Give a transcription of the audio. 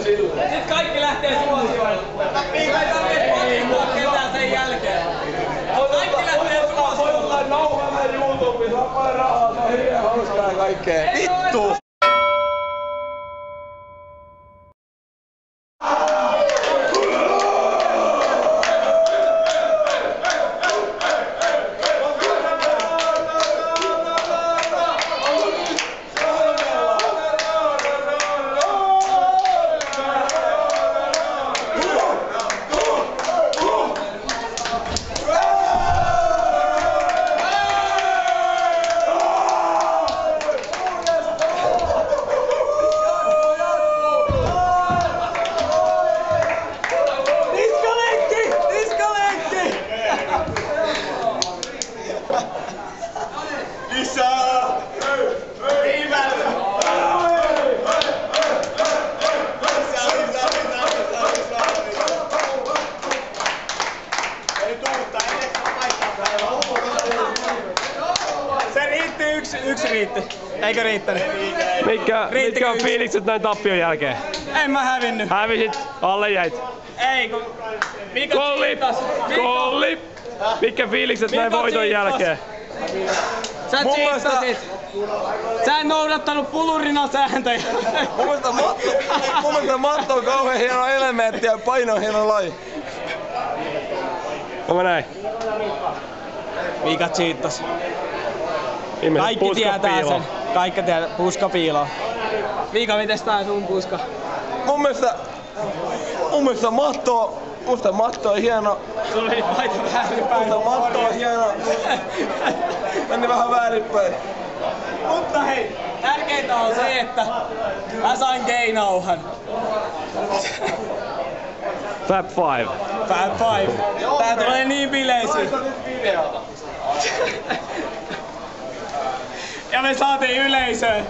Sitten kaikki lähtee suosioille. Miika ei tarvitse patistaa ketään sen jälkeen. Kaikki lähtee suosioille. Voi nauhalla YouTubessa, on paljon rahaa, se on hirveän hauskaa ja kaikkea. Vittu! Yksi riitti. Eikö riittänyt? Mitkä on fiilikset näin tappion jälkeen? En mä hävinnyt. Hävisit, alle jäit. Ei kun... Kolli! Mitkä fiilikset näin voiton jälkeen? Sä cheatasit. Sä en noudattanut pulurina sääntöjä. Mun mielestä matto on kauhean hieno elementti ja paino on hieno laji. Onko näin? Miika cheatas. Kaikki tietää sen. Kaikki tietää. Puska piiloo. Miika, mites tää sun puska? Mun mielestä matto on hieno. Sulla oli paita väärinpäin. Matto on hieno. Meni vähän väärinpäin. Mutta hei, tärkeintä on se, että mä sain gay-nauhan. Fab Five. Fab Five. Tää tulee niin bileisiin. Ja me saatiin yleisöön.